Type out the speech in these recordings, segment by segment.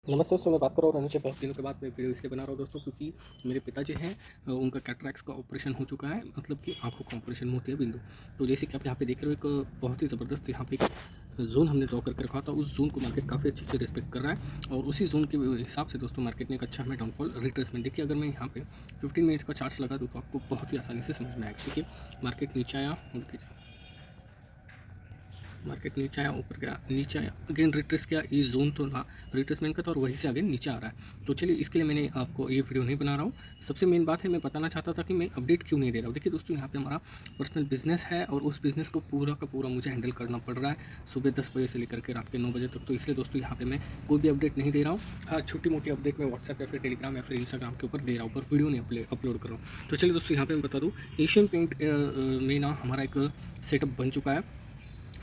नमस्ते दोस्तों, मैं बात कर रहा हूँ रोनित से। बहुत दिनों के बाद मैं वीडियो इसलिए बना रहा हूँ दोस्तों, क्योंकि मेरे पिताजी हैं, उनका कैटरैक्स का ऑपरेशन हो चुका है। मतलब कि आंखों का ऑपरेशन होती है बिंदु। तो जैसे कि आप यहाँ पे देख रहे हो, एक बहुत ही ज़बरदस्त यहाँ पे एक जोन हमने ड्रॉ करके रखा था। उस जोन को मार्केट काफ़ी अच्छे से रिस्पेक्ट कर रहा है, और उसी जोन के हिसाब से दोस्तों मार्केट ने एक अच्छा हमें डाउनफॉल रिट्रेसमेंट देखिए। अगर मैं यहाँ पे 15 मिनट्स का चार्ट लगा दूँ तो आपको बहुत ही आसानी से समझ में आएगा। ठीक है, मार्केट नीचे आया, मार्केट नीचे आया, ऊपर गया, नीचे आया, अगेन रिट्रेस किया। ये जोन तो था रिट्रेसमेंट का था, और वहीं से अगेन नीचे आ रहा है। तो चलिए, इसके लिए मैंने आपको ये वीडियो नहीं बना रहा हूँ। सबसे मेन बात है, मैं बताना चाहता था कि मैं अपडेट क्यों नहीं दे रहा हूँ। देखिए दोस्तों, यहाँ पे हमारा पर्सनल बिजनेस है, और उस बिज़नेस को पूरा का पूरा मुझे हैंडल करना पड़ रहा है, सुबह 10 बजे से लेकर के रात के 9 बजे तक। तो इसलिए दोस्तों यहाँ पे मैं कोई भी अपडेट नहीं दे रहा हूँ। हाँ, छोटी मोटी अपडेट मैं व्हाट्सएप या फिर टेलीग्राम या फिर इंस्टाग्राम के ऊपर दे रहा हूँ, पर वीडियो नहीं अपलोड कर रहा हूँ। तो चलिए दोस्तों, यहाँ पे मैं बता दूँ, एशियन पेंट में ना हमारा एक सेटअप बन चुका है,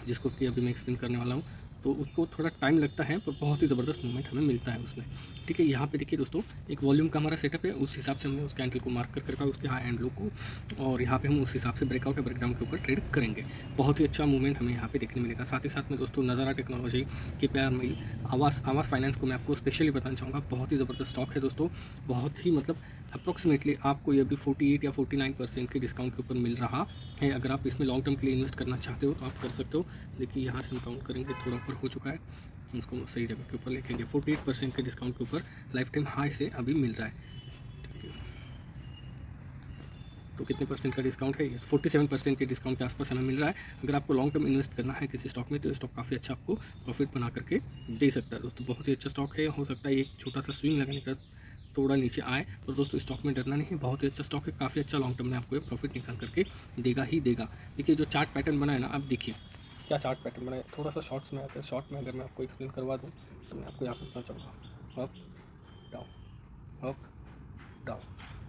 जिसको कि अभी मैं एक्सप्लेन करने वाला हूँ। तो उसको थोड़ा टाइम लगता है, पर बहुत ही ज़बरदस्त मूवमेंट हमें मिलता है उसमें। ठीक है, यहाँ पे देखिए दोस्तों, एक वॉल्यूम का हमारा सेटअप है, उस हिसाब से हमने उस कैंडल को मार्क करके रखा है, उसके हाई एंड लो को, और यहाँ पे हम उस हिसाब से ब्रेकआउट या ब्रेकडाउन के ऊपर ट्रेड करेंगे। बहुत ही अच्छा मूवमेंट हमें यहाँ पे देखने मिलेगा। साथ ही साथ में दोस्तों, नज़ारा टेक्नोलॉजी के प्यार में आवास फाइनेंस को मैं आपको स्पेशली बताना चाहूँगा। बहुत ही ज़बरदस्त स्टॉक है दोस्तों, बहुत ही मतलब अप्रॉक्सीमेटली आपको ये अभी 48 या 49% के डिस्काउंट के ऊपर मिल रहा है। अगर आप इसमें लॉन्ग टर्म के लिए इन्वेस्ट करना चाहते हो तो आप कर सकते हो। देखिए, यहाँ से हम काउंट करेंगे, थोड़ा ऊपर हो चुका है, उसको सही जगह के ऊपर लेकेंगे। 48% के डिस्काउंट के ऊपर लाइफ टाइम हाई से अभी मिल रहा है। ठीक है, तो कितने परसेंट का डिस्काउंट है? इस 47% के डिस्काउंट के आसपास हमें मिल रहा है। अगर आपको लॉन्ग टर्म इन्वेस्ट करना है किसी स्टॉक में, तो स्टॉक काफ़ी अच्छा आपको प्रॉफिट बना करके दे सकता है दोस्तों। बहुत ही अच्छा स्टॉक है। हो सकता है एक छोटा सा स्विंग लगाने का थोड़ा नीचे आए, तो दोस्तों स्टॉक में डरना नहीं है। बहुत ही अच्छा स्टॉक है, काफ़ी अच्छा लॉन्ग टर्म में आपको प्रॉफिट निकाल करके देगा ही देगा। देखिए, जो चार्ट पैटर्न बना है ना, आप देखिए क्या चार्ट पैटर्न बना है। थोड़ा सा शॉर्ट्स में आकर, शॉर्ट में अगर मैं आपको एक्सप्लेन करवा दूँ, तो मैं आपको यहाँ पर बताना चाहूँगा। Up down, up down.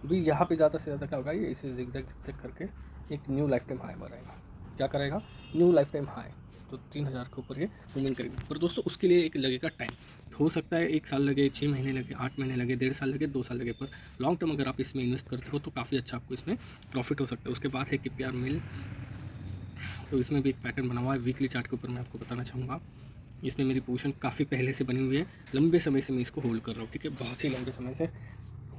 अभी यहाँ पे ज़्यादा से ज़्यादा क्या होगा, ये इसे जिगजैग जिगजैग करके एक न्यू लाइफ टाइम हाई बनाएगा। क्या करेगा? New life time high. तो 3000 के ऊपर ये मूवमेंट करेगी। पर दोस्तों, उसके लिए एक लगेगा टाइम। हो सकता है 1 साल लगे, 6 महीने लगे, 8 महीने लगे, 1.5 साल लगे, 2 साल लगे, पर लॉन्ग टर्म अगर आप इसमें इन्वेस्ट करते हो तो काफ़ी अच्छा आपको इसमें प्रॉफिट हो सकता है। उसके बाद है KPR मिल। तो इसमें भी एक पैटर्न बना हुआ है। वीकली चार्ट के ऊपर मैं आपको बताना चाहूँगा। इसमें मेरी पोजीशन काफ़ी पहले से बनी हुई है, लंबे समय से मैं इसको होल्ड कर रहा हूँ। ठीक है, बहुत ही लंबे समय से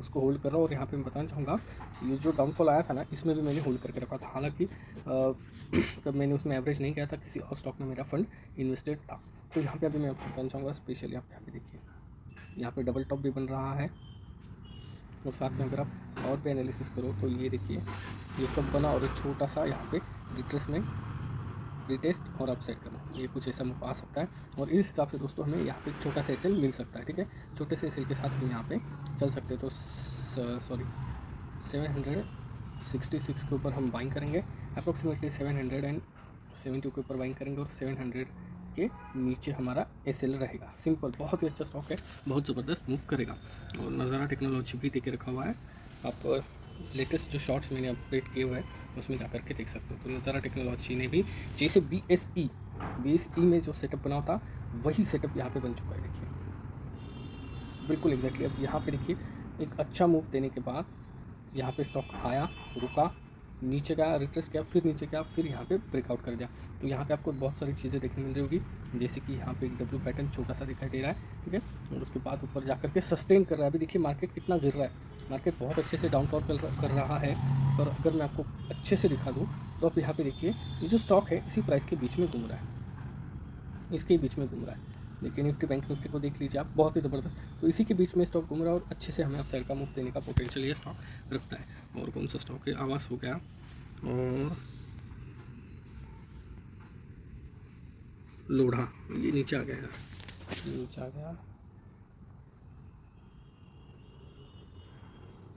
उसको होल्ड कर रहा हूँ। और यहाँ पे मैं बताना चाहूँगा, ये जो डाउनफॉल आया था ना, इसमें भी मैंने होल्ड करके रखा था। हालांकि तब मैंने उसमें एवरेज नहीं किया था, किसी और स्टॉक में मेरा फंड इन्वेस्टेड था। तो यहाँ पे अभी मैं आपको बताना चाहूँगा स्पेशली, आप यहाँ पे देखिए, यहाँ पे डबल टॉप भी बन रहा है। और साथ में अगर आप और भी एनालिसिस करो तो ये देखिए, ये कब बना, और एक छोटा सा यहाँ पे रिट्रेसमेंट, रिटेस्ट और अपसाइड करना, ये कुछ ऐसा मूव आ सकता है। और इस हिसाब से दोस्तों हमें यहाँ पे छोटा सा एसएल मिल सकता है। ठीक है, छोटे से एसएल के साथ हम यहाँ पे चल सकते हैं। तो सॉरी, 766 के ऊपर हम बाइंग करेंगे, अप्रॉक्सीमेटली 772 के ऊपर बाइंग करेंगे, और 700 के नीचे हमारा एसएल रहेगा। सिंपल, बहुत ही अच्छा स्टॉक है, बहुत ज़बरदस्त मूव करेगा। और नज़ारा टेक्नोलॉजी भी देके रखा हुआ है। आप लेटेस्ट जो शॉर्ट्स मैंने अपडेट किए हुए हैं उसमें जा करके देख सकते हो। तो नज़ारा टेक्नोलॉजी ने भी जैसे BSE में जो सेटअप बना था, वही सेटअप यहाँ पे बन चुका है। देखिए, बिल्कुल एग्जैक्टली। अब यहाँ पे देखिए, एक अच्छा मूव देने के बाद यहाँ पे स्टॉक आया, रुका, नीचे गया, रिट्रेस किया, फिर नीचे गया, फिर यहाँ पे ब्रेकआउट कर दिया। तो यहाँ पे आपको बहुत सारी चीज़ें देखने मिल रही होगी, जैसे कि यहाँ पे एक डब्ल्यू पैटर्न छोटा सा दिखाई दे रहा है। ठीक है, और उसके बाद ऊपर जा करके सस्टेन कर रहा है। अभी देखिए मार्केट कितना गिर रहा है, मार्केट बहुत अच्छे से डाउनफॉल कर रहा है। पर अगर मैं आपको अच्छे से दिखा दूँ, तो आप यहाँ पे देखिए, ये जो स्टॉक है इसी प्राइस के बीच में घूम रहा है, इसके बीच में घूम रहा है। लेकिन निफ्टी बैंक निफ्टी को देख लीजिए आप, बहुत ही ज़बरदस्त। तो इसी के बीच में स्टॉक घूम रहा है, और अच्छे से हमें अपसाइड का मूव देने का पोटेंशियल ये स्टॉक रखता है। और कौन सा स्टॉक है? आवास हो गया, और लोढ़ा, ये नीचे आ गया है, ये नीचे आ गया।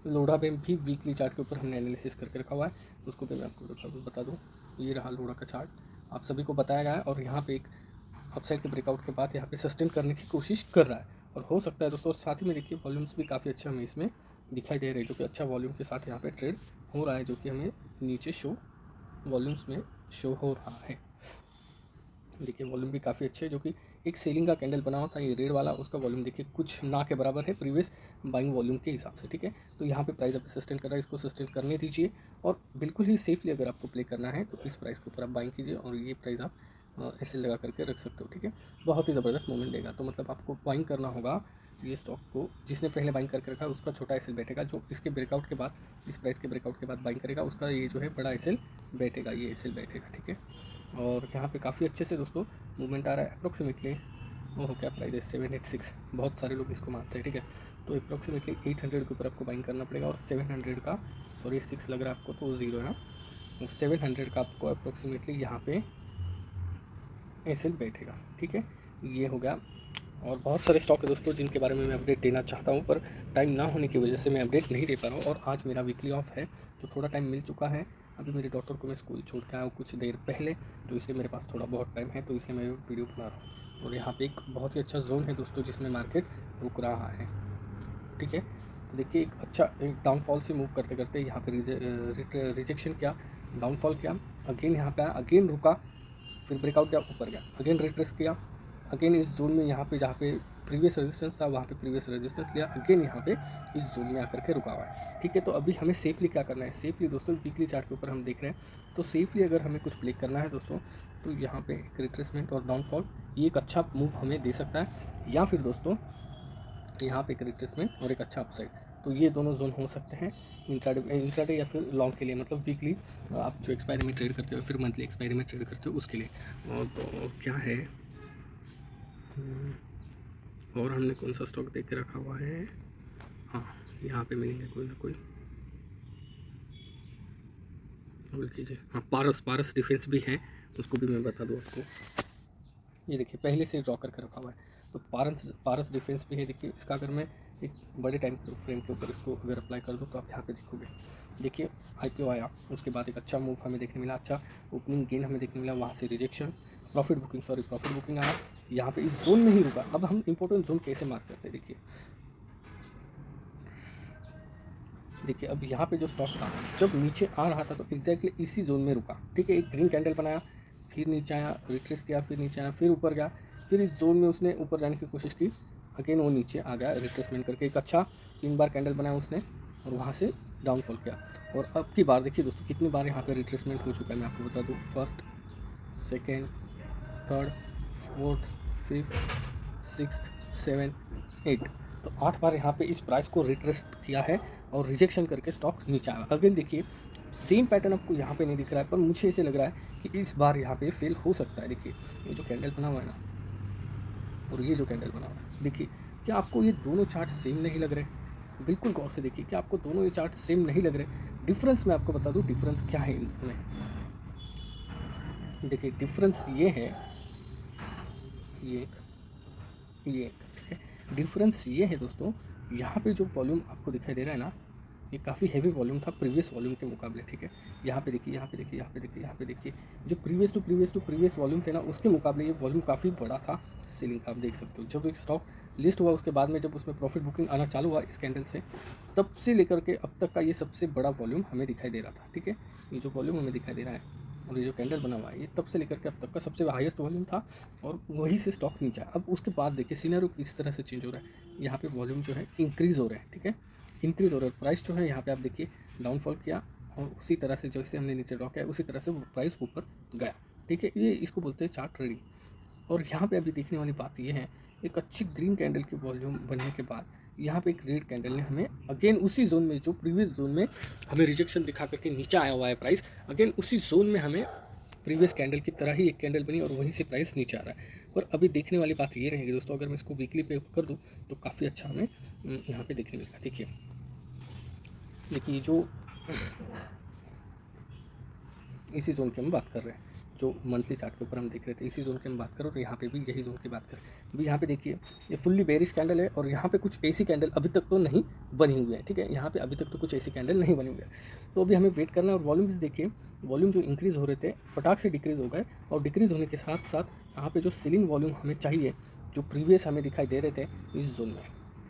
लोढ़ा पे भी वीकली चार्ट के ऊपर हमने एनालिसिस करके रखा हुआ है, उसको भी मैं आपको बता दूँ। ये रहा लोढ़ा का चार्ट, आप सभी को बताया गया है। और यहाँ पे एक अपसाइड के ब्रेकआउट के बाद यहाँ पे सस्टेन करने की कोशिश कर रहा है, और हो सकता है दोस्तों। साथ ही में देखिए, वॉल्यूम्स भी काफ़ी अच्छा हमें इसमें दिखाई दे रहे हैं, जो कि अच्छा वॉल्यूम के साथ यहाँ पे ट्रेड हो रहा है, जो कि हमें नीचे वॉल्यूम्स में शो हो रहा है। देखिए, वॉल्यूम भी काफ़ी अच्छे है, जो कि एक सेलिंग का कैंडल बना हुआ था ये रेड वाला, उसका वॉल्यूम देखिए कुछ ना के बराबर है प्रीवियस बाइंग वॉल्यूम के हिसाब से। ठीक है, तो यहाँ पे प्राइस अभी सस्टेन कर रहा है, इसको सस्टेन करने दीजिए, और बिल्कुल ही सेफली अगर आपको प्ले करना है तो इस प्राइस के ऊपर आप बाइंग कीजिए, और ये प्राइस आप ऐसे लगा करके रख सकते हो। ठीक है, बहुत ही ज़बरदस्त मूवमेंट देगा। तो मतलब आपको बाइंग करना होगा ये स्टॉक को जिसने पहले बाइंग करके रखा है उसका छोटा एसएल बैठेगा, जो इसके ब्रेकआउट के बाद, इस प्राइस के ब्रेकआउट के बाद बाइंग करेगा उसका ये जो है बड़ा एसएल बैठेगा, ये एसएल बैठेगा, ठीक है। और यहाँ पे काफ़ी अच्छे से दोस्तों मूवमेंट आ रहा है। अप्रोक्सीमेटली वो क्या प्राइस है 786, बहुत सारे लोग इसको मानते हैं, ठीक है। तो अप्रोक्सीमेटली 800 के ऊपर आपको बाइंग करना पड़ेगा और 700 का, सॉरी 6 लग रहा है आपको तो 0 है, और 700 का आपको अप्रोक्सीमेटली यहाँ पे एसएल बैठेगा, ठीक है। ये हो गया। और बहुत सारे स्टॉक है दोस्तों जिनके बारे में मैं अपडेट देना चाहता हूँ, पर टाइम ना होने की वजह से मैं अपडेट नहीं दे पा रहा हूँ। और आज मेरा वीकली ऑफ है तो थोड़ा टाइम मिल चुका है। अभी मेरे डॉक्टर को मैं स्कूल छोड़ के आया हूँ कुछ देर पहले, तो इसलिए मेरे पास थोड़ा बहुत टाइम है, तो इसलिए मैं वीडियो बना रहा हूँ। और यहाँ पे एक बहुत ही अच्छा जोन है दोस्तों जिसमें मार्केट रुक रहा है, ठीक है। तो देखिए एक अच्छा एक डाउनफॉल से मूव करते करते यहाँ पे रिजेक्शन किया, डाउनफॉल किया, अगेन यहाँ पे आया, अगेन रुका, फिर ब्रेकआउट किया, ऊपर गया, अगेन रिट्रेस किया, अगेन इस जोन में यहाँ पे जहाँ पे प्रीवियस रेजिस्टेंस था वहाँ पे प्रीवियस रेजिस्टेंस लिया, अगेन यहाँ पे इस जोन में आकर के रुका हुआ है, ठीक है। तो अभी हमें सेफली क्या करना है, सेफली दोस्तों वीकली चार्ट के ऊपर हम देख रहे हैं, तो सेफली अगर हमें कुछ प्ले करना है दोस्तों तो यहाँ पे एक रिट्रेसमेंट और डाउनफॉल ये एक अच्छा मूव हमें दे सकता है, या फिर दोस्तों यहाँ पे एक रिट्रेसमेंट और एक अच्छा अपसाइड, तो ये दोनों जोन हो सकते हैं इंट्राडे या फिर लॉन्ग के लिए, मतलब वीकली आप जो एक्सपायरी में ट्रेड करते हो फिर मंथली एक्सपायरी में ट्रेड करते हो उसके लिए। और तो क्या है, और हमने कौन सा स्टॉक देख के रखा हुआ है, हाँ यहाँ पे मिलेंगे कोई ना कोई, होल्ड कीजिए। हाँ पारस डिफेंस भी है, उसको भी मैं बता दूँ आपको। ये देखिए पहले से ड्रॉ करके रखा हुआ है, तो पारस डिफेंस भी है। देखिए इसका अगर मैं एक बड़े टाइम फ्रेम के ऊपर इसको अगर अप्लाई कर दूँ तो आप यहाँ पे देखोगे, देखिए IPO आया, उसके बाद एक अच्छा मूव हमें देखने मिला, अच्छा ओपनिंग गेन हमें देखने मिला, वहाँ से रिजेक्शन, प्रॉफिट बुकिंग आया, यहाँ पे इस जोन में ही रुका। अब हम इंपॉर्टेंट जोन कैसे मार्क करते हैं, देखिए अब यहाँ पे जो स्टॉक था जब नीचे आ रहा था तो एग्जैक्टली इसी जोन में रुका, ठीक है। एक ग्रीन कैंडल बनाया, फिर नीचे आया, रिट्रेस किया, फिर नीचे आया, फिर ऊपर गया, फिर इस जोन में उसने ऊपर जाने की कोशिश की, अगेन वो नीचे आ गया रिट्रेसमेंट करके, एक अच्छा 3 बार कैंडल बनाया उसने और वहाँ से डाउनफॉल किया। और अब की बार देखिए दोस्तों कितनी बार यहाँ पे रिट्रेसमेंट हो चुका है, मैं आपको बता दूँ, 1st, 2nd, 3rd, 4th, 5th, 6th, 7th, 8, तो 8 बार यहाँ पे इस प्राइस को रिट्रेस्ट किया है और रिजेक्शन करके स्टॉक नीचे आया। अगेन देखिए सेम पैटर्न आपको यहाँ पे नहीं दिख रहा है, पर मुझे ऐसे लग रहा है कि इस बार यहाँ पे फेल हो सकता है। देखिए ये जो कैंडल बना हुआ है ना, और ये जो कैंडल बना हुआ है, देखिए क्या आपको ये दोनों चार्ट सेम नहीं लग रहे? बिल्कुल गौर से देखिए कि आपको दोनों ये चार्ट सेम नहीं लग रहे। डिफरेंस मैं आपको बता दूँ डिफरेंस क्या है इनमें। देखिए डिफरेंस ये है, ये एक, ठीक है। डिफरेंस ये है दोस्तों, यहाँ पे जो वॉल्यूम आपको दिखाई दे रहा है ना, ये काफ़ी हैवी वॉल्यूम था प्रीवियस वॉल्यूम के मुकाबले, ठीक है। यहाँ पे देखिए, यहाँ पे देखिए, यहाँ पे देखिए, यहाँ पे देखिए, जो प्रीवियस वॉल्यूम थे ना उसके मुकाबले ये वॉल्यूम काफ़ी बड़ा था सेलिंग का, आप देख सकते हो। जब एक स्टॉक लिस्ट हुआ उसके बाद में जब उसमें प्रॉफिट बुकिंग आना चालू हुआ इस कैंडल से, तब से लेकर के अब तक का ये सबसे बड़ा वॉल्यूम हमें दिखाई दे रहा था, ठीक है। ये जो वॉल्यूम हमें दिखाई दे रहा है और ये जो कैंडल बना हुआ है ये तब से लेकर के अब तक का सबसे हाईएस्ट वॉल्यूम था, और वहीं से स्टॉक नीचे आया। अब उसके बाद देखिए सिनेरियो किस तरह से चेंज हो रहा है, यहाँ पे वॉल्यूम जो है इंक्रीज़ हो रहा है, ठीक है, इंक्रीज़ हो रहा है। प्राइस जो है यहाँ पे आप देखिए डाउनफॉल किया और उसी तरह से जैसे हमने नीचे ड्रॉ किया उसी तरह से वो प्राइस ऊपर गया, ठीक है। ये इसको बोलते हैं चार्ट ट्रेडिंग। और यहाँ पे अभी देखने वाली बात ये है, एक अच्छी ग्रीन कैंडल की वॉल्यूम बनने के बाद यहाँ पे एक रेड कैंडल ने हमें अगेन उसी जोन में जो प्रीवियस जोन में हमें रिजेक्शन दिखा करके नीचे आया हुआ है प्राइस, अगेन उसी जोन में हमें प्रीवियस कैंडल की तरह ही एक कैंडल बनी और वहीं से प्राइस नीचे आ रहा है। और अभी देखने वाली बात ये रहेगी दोस्तों, अगर मैं इसको वीकली पे कर दूँ तो काफ़ी अच्छा हमें यहाँ पे देखने मिलेगा। देखिए जो इसी जोन की हम बात कर रहे हैं, जो मंथली चार्ट के ऊपर हम देख रहे थे इसी जोन की हम बात करो, और यहाँ पे भी यही जोन की बात करें। अभी यहाँ पे देखिए ये फुल्ली बेरिश कैंडल है और यहाँ पे कुछ ऐसी कैंडल अभी तक तो नहीं बनी हुई है, ठीक है। यहाँ पे अभी तक तो कुछ ऐसी कैंडल नहीं बनी हुई है, तो अभी हमें वेट करना है। और वॉल्यूम देखिए, वॉल्यूम जो इंक्रीज़ हो रहे थे फटाक से डिक्रीज़ हो गए, और डिक्रीज़ होने के साथ साथ यहाँ पे जो सेलिंग वॉल्यूम हमें चाहिए, जो प्रीवियस हमें दिखाई दे रहे थे इस जोन में,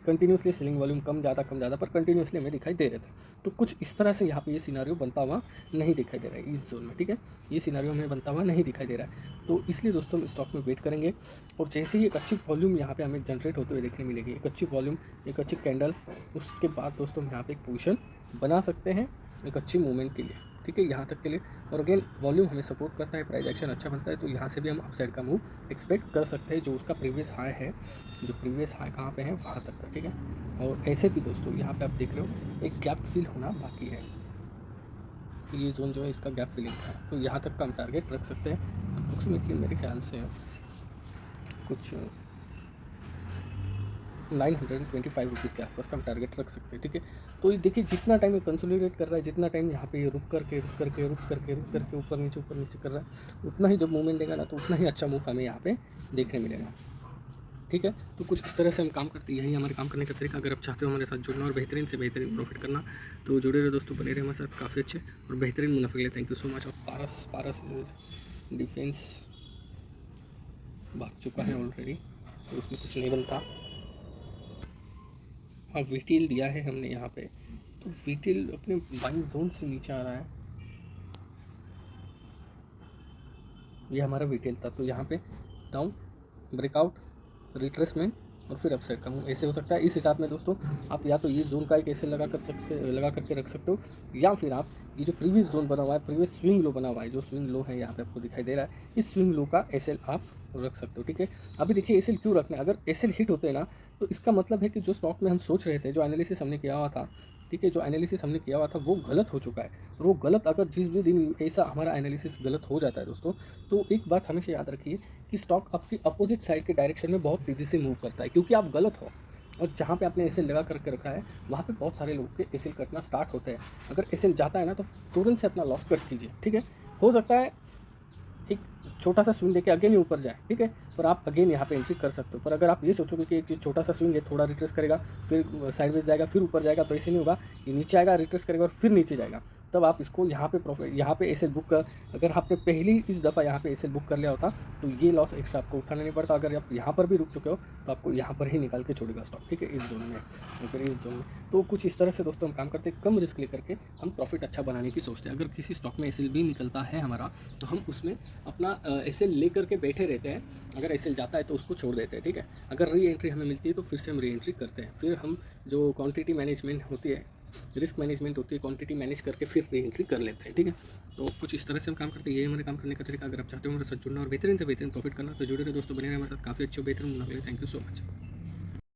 कंटिन्यूसली सेलिंग वॉल्यूम कम ज़्यादा पर कंटिन्यूसली हमें दिखाई दे रहे थे। तो कुछ इस तरह से यहाँ पे ये सिनारियो बनता हुआ नहीं दिखाई दे रहा है इस जोन में, ठीक है। ये सिनारियो हमें बनता हुआ नहीं दिखाई दे रहा है, तो इसलिए दोस्तों हम स्टॉक में वेट करेंगे। और जैसे ही एक अच्छी वॉल्यूम यहाँ पे हमें जनरेट होते हुए देखने मिलेगी, एक अच्छी वॉल्यूम, एक अच्छी कैंडल, उसके बाद दोस्तों हम यहाँ पे एक पोजीशन बना सकते हैं एक अच्छी मूवमेंट के लिए, ठीक है, यहाँ तक के लिए। और अगेन वॉल्यूम हमें सपोर्ट करता है, प्राइस एक्शन अच्छा बनता है, तो यहाँ से भी हम अपसाइड का मूव एक्सपेक्ट कर सकते हैं, जो उसका प्रीवियस हाई है, जो प्रीवियस हाई कहाँ पे है वहाँ तक का, ठीक है। और ऐसे भी दोस्तों यहाँ पे आप देख रहे हो एक गैप फिल होना बाकी है, ये जोन जो है इसका गैप फिलिंग था, तो यहाँ तक का हम टारगेट रख सकते हैं अप्रोक्सीमेटली मेरे ख्याल से कुछ 925 रुपीज़ के आसपास का हम टारगेट रख सकते हैं, ठीक है। तो ये देखिए जितना टाइम ये कंसोलिडेट कर रहा है, जितना टाइम यहाँ पे ये रुक करके ऊपर नीचे कर रहा है, उतना ही जब मूवमेंट देगा ना तो उतना ही अच्छा मूव हमें यहाँ पे देखने मिलेगा, ठीक है। तो कुछ इस तरह से हम काम करते हैं, यही हमारे काम करने का तरीका। अगर आप चाहते हो हमारे साथ जुड़ना और बेहतरीन से बेहतरीन प्रॉफिट करना तो जुड़े रहे दोस्तों, बने रहे हमारे साथ, काफ़ी अच्छे और बेहतरीन मुनाफे के लिए थैंक यू सो मच। और पारस डिफेंस भाग चुका है ऑलरेडी, तो उसमें कुछ नहीं बनता। हाँ वीटीएल दिया है हमने यहाँ पे, तो वीटीएल अपने बाइंग जोन से नीचे आ रहा है, ये हमारा वीटीएल था। तो यहाँ पे डाउन ब्रेकआउट रिट्रेसमेंट और फिर अपसाइड का मूव ऐसे हो सकता है। इस हिसाब में दोस्तों आप या तो ये जोन का एक ऐसे लगा करके रख सकते हो, या फिर आप ये जो प्रीवियस जोन बना हुआ है, प्रीवियस स्विंग लो बना हुआ है, जो स्विंग लो है यहाँ पे आपको दिखाई दे रहा है, इस स्विंग लो का एसएल आप रख सकते हो, ठीक है। अभी देखिए एसएल क्यों रखना है, अगर एसएल हिट होते हैं ना तो इसका मतलब है कि जो स्टॉक में हम सोच रहे थे, जो एनालिसिस हमने किया हुआ था, ठीक है, जो एनालिसिस हमने किया हुआ था वो गलत हो चुका है। और वो गलत, अगर जिस भी दिन ऐसा हमारा एनालिसिस गलत हो जाता है दोस्तों, तो एक बात हमेशा याद रखिए कि स्टॉक आपकी अपोजिट साइड के डायरेक्शन में बहुत तेज़ी से मूव करता है, क्योंकि आप गलत हो। और जहाँ पे आपने एसएल लगा करके रखा है वहाँ पे बहुत सारे लोगों के एसएल कटना स्टार्ट होते हैं। अगर एसएल जाता है ना तो तुरंत से अपना लॉस कट कीजिए, ठीक है। हो सकता है एक छोटा सा स्विंग देके अगेन ही ऊपर जाए, ठीक है, पर आप अगेन यहाँ पे एंट्री कर सकते हो। पर अगर आप ये सोचोगे कि एक छोटा सा स्विंग है, थोड़ा रिट्रेस करेगा फिर साइडवेज जाएगा फिर ऊपर जाएगा, तो ऐसे नहीं होगा। ये नीचे आएगा, रिट्रेस करेगा और फिर नीचे जाएगा, तब आप इसको यहाँ पे प्रॉफिट, यहाँ पे एसएल बुक कर, अगर आपने पहली इस दफ़ा यहाँ पे एसएल बुक कर लिया होता तो ये लॉस एक्स्ट्रा आपको उठाना नहीं पड़ता। अगर आप यहाँ पर भी रुक चुके हो तो आपको यहाँ पर ही निकाल के छोड़ेगा स्टॉक, ठीक है, इस जोन में और फिर इस जोन में। तो कुछ इस तरह से दोस्तों हम काम करते हैं, कम रिस्क लेकर के हम प्रॉफिट अच्छा बनाने की सोचते हैं। अगर किसी स्टॉक में एसएल भी निकलता है हमारा तो हम उसमें अपना एसएल ले करके बैठे रहते हैं, अगर एसएल जाता है तो उसको छोड़ देते हैं, ठीक है। अगर री एंट्री हमें मिलती है तो फिर से हम री एंट्री करते हैं, फिर हम जो क्वांटिटी मैनेजमेंट होती है, रिस्क मैनेजमेंट होती है, क्वांटिटी मैनेज करके फिर री एंट्री कर लेते हैं, ठीक है। तो कुछ इस तरह से हम काम करते हैं, ये हमारे काम करने का तरीका। अगर आप चाहते हो हमारे साथ जुड़ना और बेहतरीन से बेहतरीन प्रॉफिट करना तो जुड़े रहे दोस्तों, बने रहे हमारे साथ, काफ़ी अच्छे बेहतरीन मुनाफे। Thank you so much.